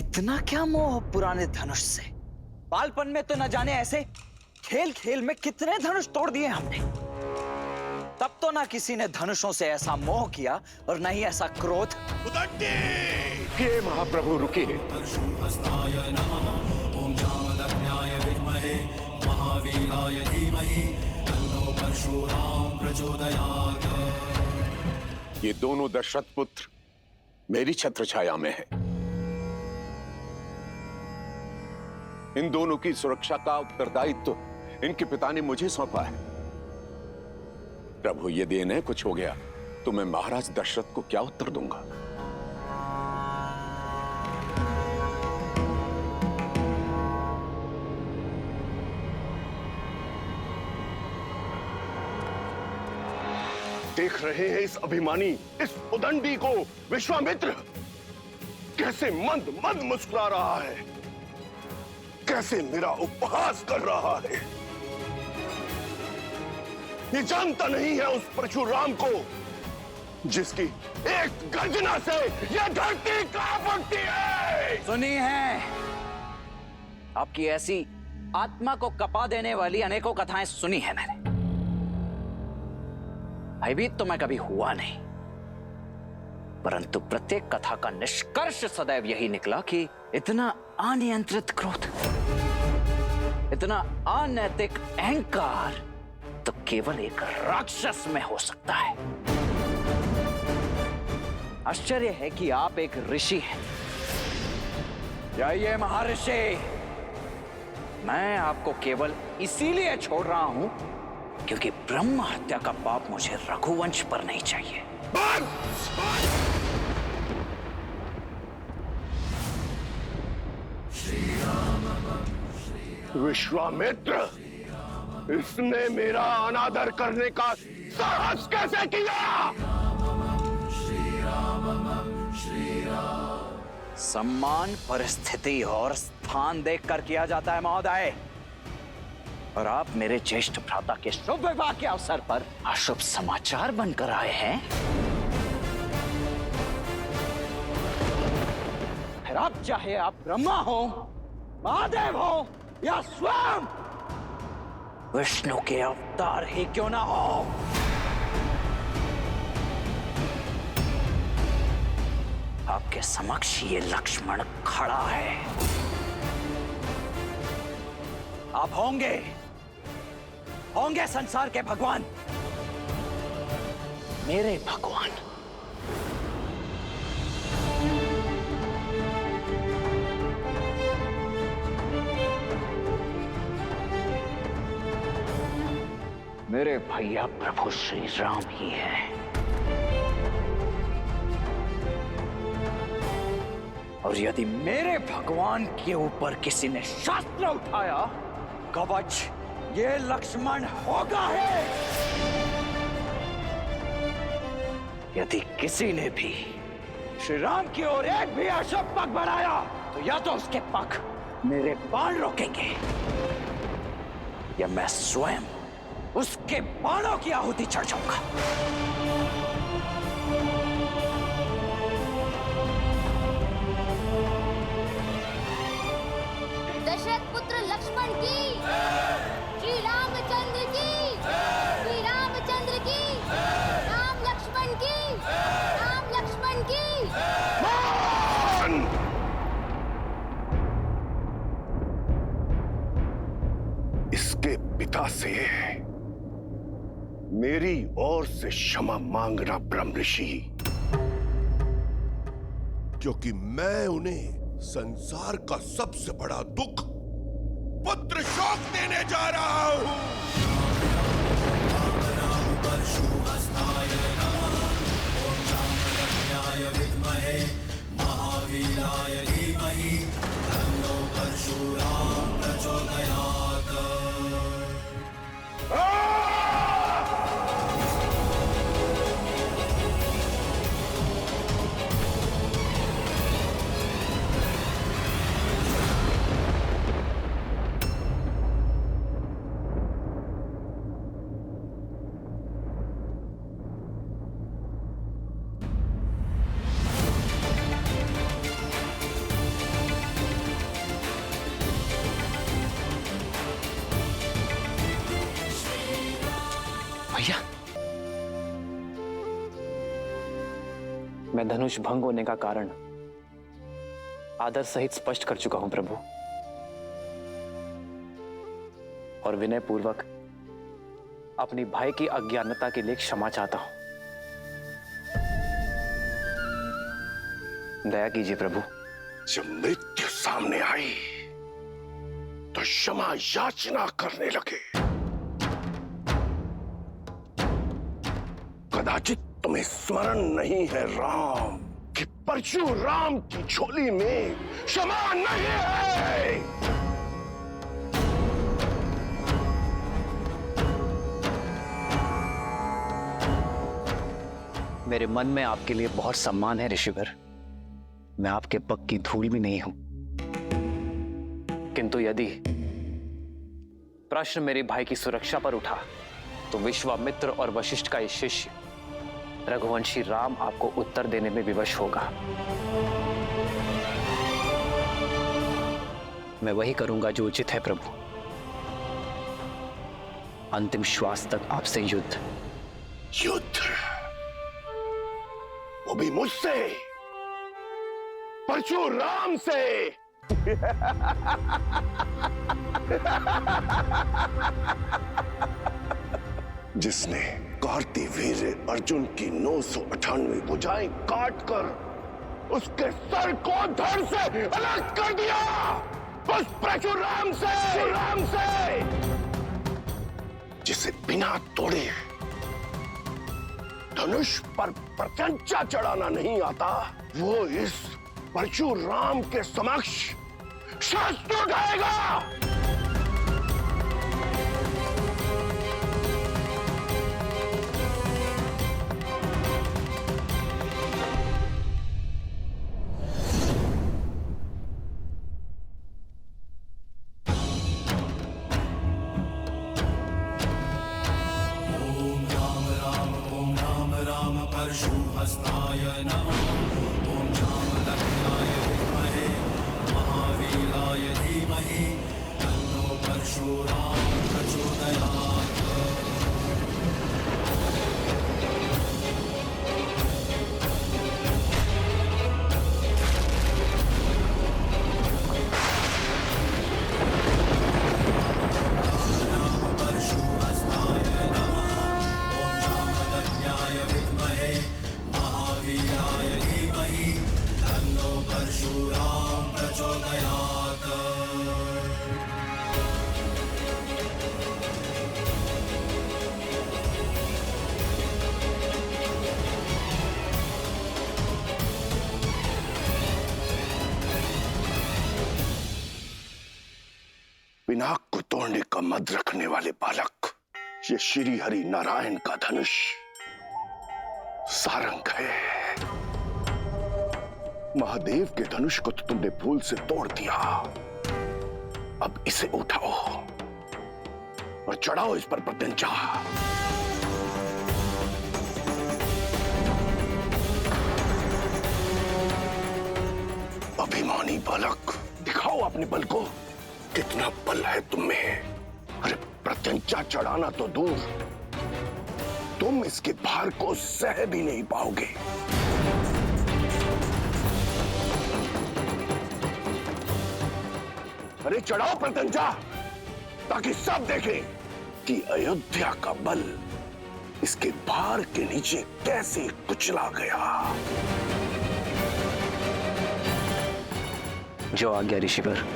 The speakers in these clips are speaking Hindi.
इतना क्या मोह पुराने धनुष से? बालपन में तो न जाने ऐसे खेल खेल में कितने धनुष तोड़ दिए हमने। तब तो ना किसी ने धनुषों से ऐसा मोह किया और न ही ऐसा क्रोध। हे महाप्रभु रुकिए। ये दोनों दशरथ पुत्र मेरी छत्र छाया में है। इन दोनों की सुरक्षा का उत्तरदायित्व इनके पिता ने मुझे सौंपा है। प्रभु यदि इन्हें कुछ हो गया तो मैं महाराज दशरथ को क्या उत्तर दूंगा? देख रहे हैं इस अभिमानी, इस उदंडी को विश्वामित्र कैसे मंद मंद मुस्कुरा रहा है, कैसे मेरा उपहास कर रहा है। ये जानता नहीं है उस परशुराम को जिसकी एक गर्जना से यह धरती कांप उठती है। सुनी है आपकी ऐसी आत्मा को कपा देने वाली अनेकों कथाएं सुनी है मैंने। भयभीत तो मैं कभी हुआ नहीं, परंतु प्रत्येक कथा का निष्कर्ष सदैव यही निकला कि इतना अनियंत्रित क्रोध, इतना अनैतिक अहंकार तो केवल एक राक्षस में हो सकता है। आश्चर्य है कि आप एक ऋषि हैं। जाइए महर्षि, मैं आपको केवल इसीलिए छोड़ रहा हूं क्योंकि ब्रह्म हत्या का पाप मुझे रघुवंश पर नहीं चाहिए। विश्वामित्र, इसने मेरा अनादर करने का साहस कैसे किया? सम्मान परिस्थिति और स्थान देखकर किया जाता है महोदय, और आप मेरे ज्येष्ठ भ्राता के शुभ विवाह के अवसर पर अशुभ समाचार बनकर आए हैं। फिर आप चाहे आप ब्रह्मा हो, महादेव हो या स्वयं विष्णु के अवतार ही क्यों ना हो, आपके समक्ष ये लक्ष्मण खड़ा है। आप होंगे संसार के भगवान, मेरे भगवान। मेरे भैया प्रभु श्री राम ही हैं। और यदि मेरे भगवान के ऊपर किसी ने शास्त्र उठाया, कवच ये लक्ष्मण होगा है। यदि किसी ने भी श्री राम की ओर एक भी अशुभ पग बढ़ाया तो या तो उसके पग मेरे बाण रोकेंगे या मैं स्वयं उसके बाणों की आहुति चढ़ जाऊंगा। दशरथ पुत्र लक्ष्मण की, श्री रामचंद्र की, श्री रामचंद्र की, राम लक्ष्मण की, राम लक्ष्मण की। इसके पिता से मेरी ओर से क्षमा मांगना ब्रह्म ऋषि, क्योंकि मैं उन्हें संसार का सबसे बड़ा दुख पुत्र शोक देने जा रहा हूं। भैया, मैं धनुष भंग होने का कारण आदर सहित स्पष्ट कर चुका हूं प्रभु, और विनय पूर्वक अपनी भाई की अज्ञानता के लिए क्षमा चाहता हूं। दया कीजिए प्रभु। जब मृत्यु सामने आई तो क्षमा याचना करने लगे। कदाचित तुम्हें स्मरण नहीं है राम, कि परशुराम की झोली में क्षमा नहीं है। मेरे मन में आपके लिए बहुत सम्मान है ऋषिवर, मैं आपके पग की धूल भी नहीं हूं, किंतु यदि प्रश्न मेरे भाई की सुरक्षा पर उठा तो विश्वामित्र और वशिष्ठ का ये शिष्य रघुवंशी राम आपको उत्तर देने में विवश होगा। मैं वही करूंगा जो उचित है प्रभु। अंतिम श्वास तक आपसे युद्ध। युद्ध? वो भी मुझसे, परशुराम से। जिसने कार्तिवीर्य अर्जुन की 998 भुजाएं काटकर उसके सर को धड़ से अलग कर दिया, उस परशुराम से, जिसे बिना तोड़े धनुष पर प्रत्यंचा चढ़ाना नहीं आता, वो इस परशुराम के समक्ष शस्त्र उठाएगा। पिनाक को तोड़ने का मद रखने वाले बालक, ये श्री हरि नारायण का धनुष सारंग है। महादेव के धनुष को तो तुमने भूल से तोड़ दिया, अब इसे उठाओ और चढ़ाओ इस पर प्रत्यंचा। अभिमानी बालक, दिखाओ अपने बल को, कितना बल है तुम में। अरे प्रत्यंचा चढ़ाना तो दूर, तुम इसके भार को सह भी नहीं पाओगे। अरे चढ़ाओ प्रत्यंचा, ताकि सब देखें कि अयोध्या का बल इसके भार के नीचे कैसे कुचला गया। जो आज्ञा ऋषिवर।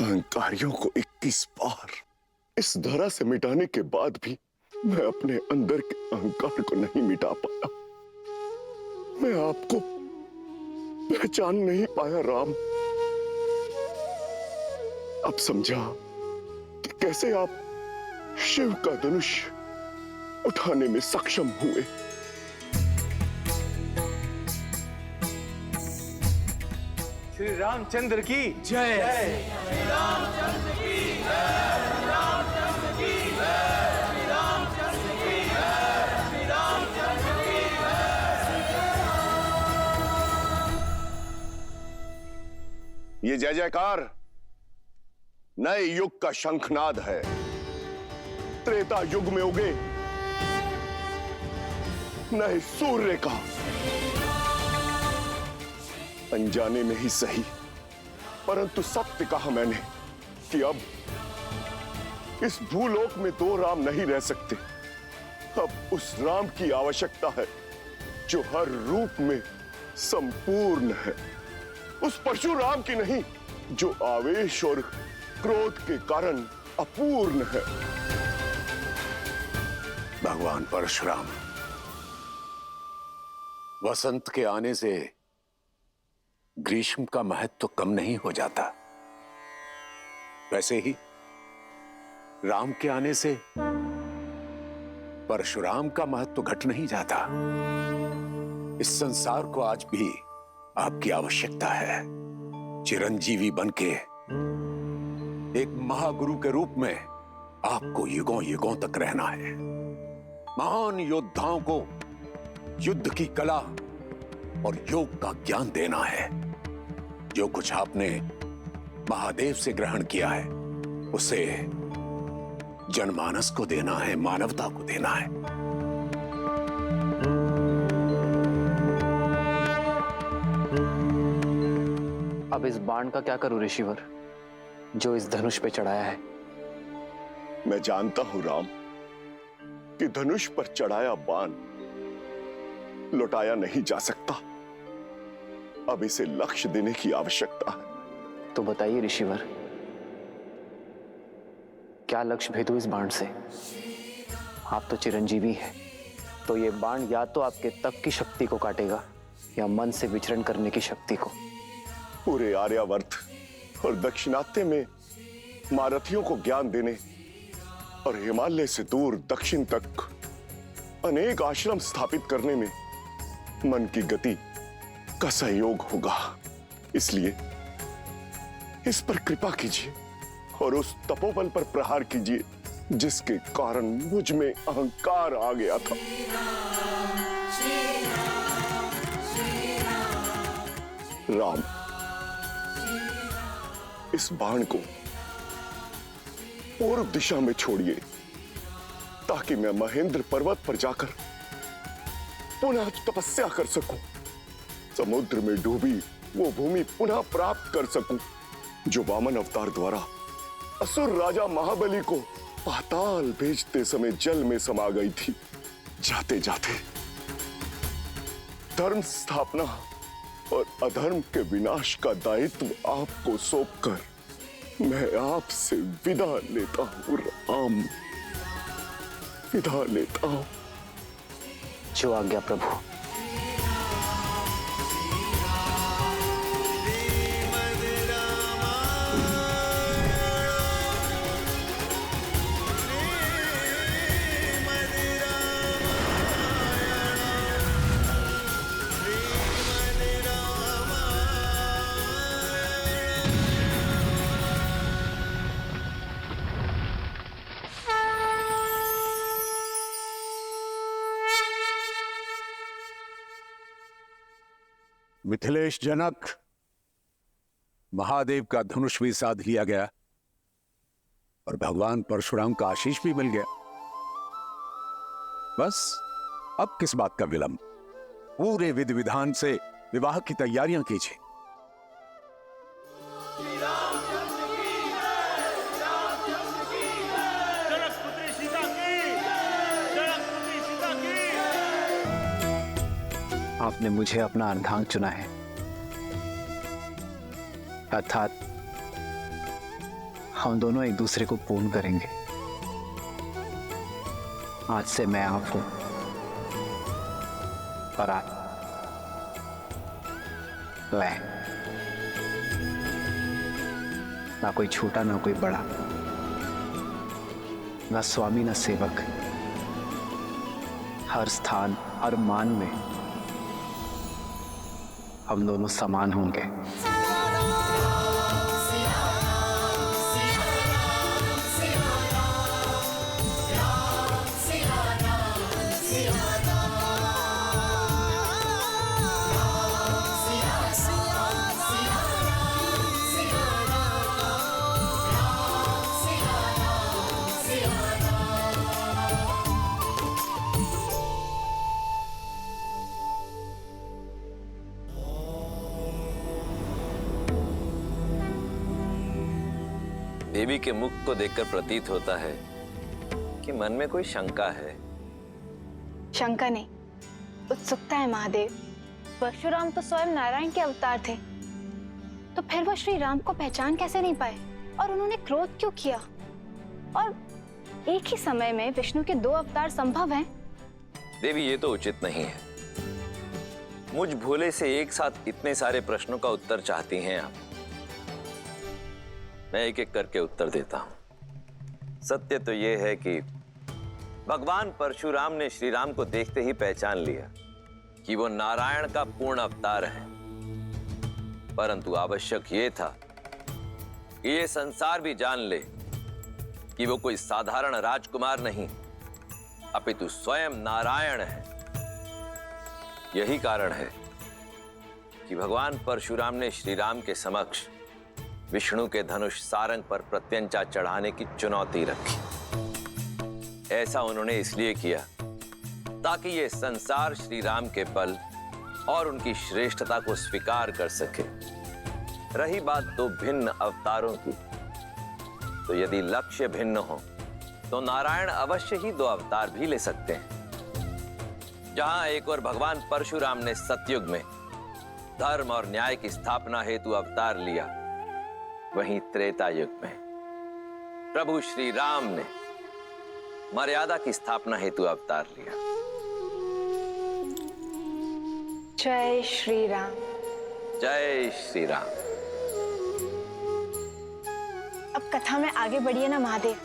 अहंकारियों को 21 बार इस धरा से मिटाने के बाद भी मैं अपने अंदर के अहंकार को नहीं मिटा पाया। मैं आपको पहचान नहीं पाया राम। अब समझा कि कैसे आप शिव का धनुष उठाने में सक्षम हुए। श्री रामचंद्र की जय। श्री रामचंद्र की जय। श्री रामचंद्र की जय। श्री रामचंद्र की जय। श्री रामचंद्र की जय। ये जय जयकार नए युग का शंखनाद है। त्रेता युग में उगे नए सूर्य का। अनजाने में ही सही, परंतु सत्य कहा मैंने कि अब इस भूलोक में दो राम नहीं रह सकते। अब उस राम की आवश्यकता है जो हर रूप में संपूर्ण है। उस परशुराम की नहीं जो आवेश और क्रोध के कारण अपूर्ण है। भगवान परशुराम, वसंत के आने से ग्रीष्म का महत्व तो कम नहीं हो जाता, वैसे ही राम के आने से परशुराम का महत्व तो घट नहीं जाता। इस संसार को आज भी आपकी आवश्यकता है। चिरंजीवी बनके एक महागुरु के रूप में आपको युगों युगों तक रहना है। महान योद्धाओं को युद्ध की कला और योग का ज्ञान देना है। जो कुछ आपने महादेव से ग्रहण किया है उसे जनमानस को देना है, मानवता को देना है। अब इस बाण का क्या करूं ऋषिवर, जो इस धनुष पे चढ़ाया है? मैं जानता हूं राम कि धनुष पर चढ़ाया बाण लौटाया नहीं जा सकता। अब इसे लक्ष्य देने की आवश्यकता है। तो बताइए ऋषिवर, क्या लक्ष्य भेदूं इस बाण से? आप तो चिरंजीवी हैं, तो ये बाण या तो आपके तप की शक्ति को काटेगा या मन से विचरण करने की शक्ति को। पूरे आर्यावर्त और दक्षिणात्य में महारथियों को ज्ञान देने और हिमालय से दूर दक्षिण तक अनेक आश्रम स्थापित करने में मन की गति का सहयोग होगा। इसलिए इस पर कृपा कीजिए और उस तपोबल पर प्रहार कीजिए जिसके कारण मुझ में अहंकार आ गया था। राम, इस बाण को पूर्व दिशा में छोड़िए ताकि मैं महेंद्र पर्वत पर जाकर पुनः तपस्या कर सकूं। समुद्र में डूबी वो भूमि पुनः प्राप्त कर सकूं जो वामन अवतार द्वारा असुर राजा महाबली को पाताल भेजते समय जल में समा गई थी। जाते जाते धर्म स्थापना और अधर्म के विनाश का दायित्व आपको सौंपकर मैं आपसे विदा लेता हूं राम, विदा लेता हूं। जो आज्ञा प्रभु। मिथिलेश जनक, महादेव का धनुष भी साध लिया गया और भगवान परशुराम का आशीष भी मिल गया। बस अब किस बात का विलंब? पूरे विधि विधान से विवाह की तैयारियां कीजिए। आपने मुझे अपना अर्धांग चुना है, अर्थात हम दोनों एक दूसरे को पूर्ण करेंगे। आज से मैं आप हूं और आप मैं। ना कोई छोटा ना कोई बड़ा, ना स्वामी ना सेवक। हर स्थान हर मान में हम दोनों समान होंगे। देवी के मुख को देखकर प्रतीत होता है कि मन में कोई शंका है। शंका नहीं, उत्सुकता है महादेव। परशुराम तो स्वयं नारायण के अवतार थे, तो फिर वो श्री राम को पहचान कैसे नहीं पाए और उन्होंने क्रोध क्यों किया? और एक ही समय में विष्णु के 2 अवतार संभव हैं? देवी, ये तो उचित नहीं है। मुझ भोले से एक साथ इतने सारे प्रश्नों का उत्तर चाहती हैं आप। मैं एक एक करके उत्तर देता हूं। सत्य तो यह है कि भगवान परशुराम ने श्री राम को देखते ही पहचान लिया कि वो नारायण का पूर्ण अवतार है। परंतु आवश्यक ये था कि ये संसार भी जान ले कि वो कोई साधारण राजकुमार नहीं, अपितु स्वयं नारायण है। यही कारण है कि भगवान परशुराम ने श्री राम के समक्ष विष्णु के धनुष सारंग पर प्रत्यंचा चढ़ाने की चुनौती रखी। ऐसा उन्होंने इसलिए किया ताकि ये संसार श्री राम के बल और उनकी श्रेष्ठता को स्वीकार कर सके। रही बात 2 भिन्न अवतारों की, तो यदि लक्ष्य भिन्न हो तो नारायण अवश्य ही 2 अवतार भी ले सकते हैं। जहां एक और भगवान परशुराम ने सतयुग में धर्म और न्याय की स्थापना हेतु अवतार लिया, वहीं त्रेता युग में प्रभु श्री राम ने मर्यादा की स्थापना हेतु अवतार लिया। जय श्री राम। जय श्री राम। अब कथा में आगे बढ़िए ना महादेव,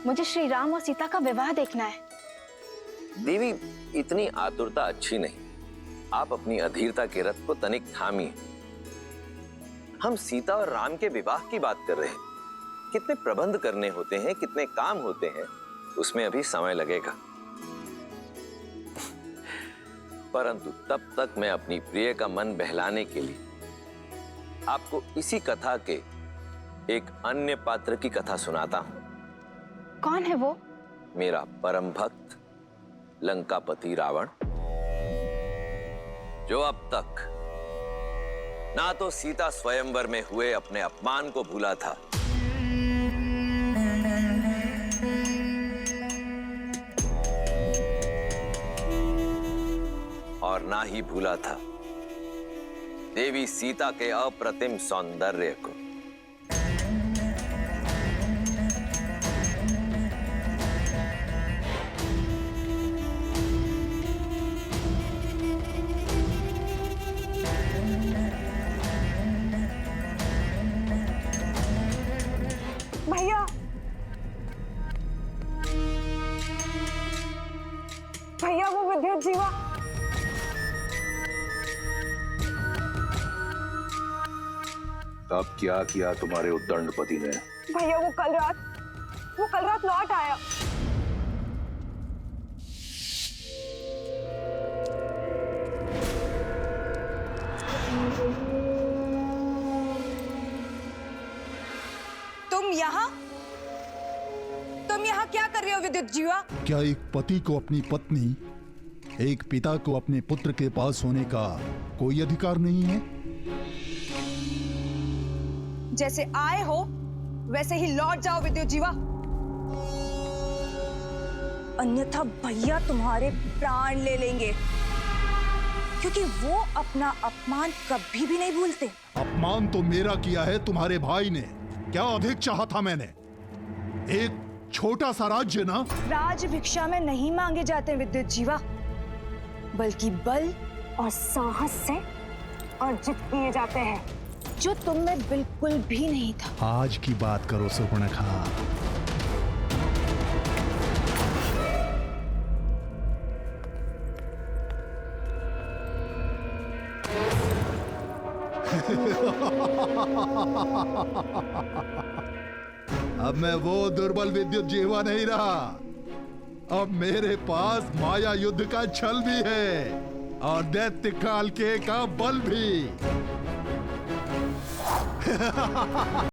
मुझे श्री राम और सीता का विवाह देखना है। देवी, इतनी आतुरता अच्छी नहीं। आप अपनी अधीरता के रथ को तनिक थामिए। हम सीता और राम के विवाह की बात कर रहे हैं। कितने प्रबंध करने होते हैं, कितने काम होते हैं, उसमें अभी समय लगेगा। परंतु तब तक मैं अपनी प्रिय का मन बहलाने के लिए आपको इसी कथा के एक अन्य पात्र की कथा सुनाता हूं। कौन है वो? मेरा परम भक्त लंकापति रावण, जो अब तक ना तो सीता स्वयंवर में हुए अपने अपमान को भूला था, और ना ही भूला था देवी सीता के अप्रतिम सौंदर्य को। भैया, भैया वो विद्युत जीवा। अब क्या किया तुम्हारे उद्दंडपति ने? भैया वो कल रात लौट आया। तुम यहाँ क्या कर रहे हो विद्युत जीवा? क्या एक पति को अपनी पत्नी, एक पिता को अपने पुत्र के पास होने का कोई अधिकार नहीं है? जैसे आए हो वैसे ही लौट जाओ विद्युत जीवा, अन्यथा भैया तुम्हारे प्राण ले लेंगे, क्योंकि वो अपना अपमान कभी भी नहीं भूलते। अपमान तो मेरा किया है तुम्हारे भाई ने, क्या अधिक चाहा था मैंने? एक छोटा सा राज्य ना। राज भिक्षा में नहीं मांगे जाते विद्युत जीवा, बल्कि बल और साहस से अर्जित किए जाते हैं, जो तुम में बिल्कुल भी नहीं था। आज की बात करो सुपर्णखा। अब मैं वो दुर्बल विद्युत जीवा नहीं रहा। अब मेरे पास माया युद्ध का छल भी है और दैत्य काल के का बल भी।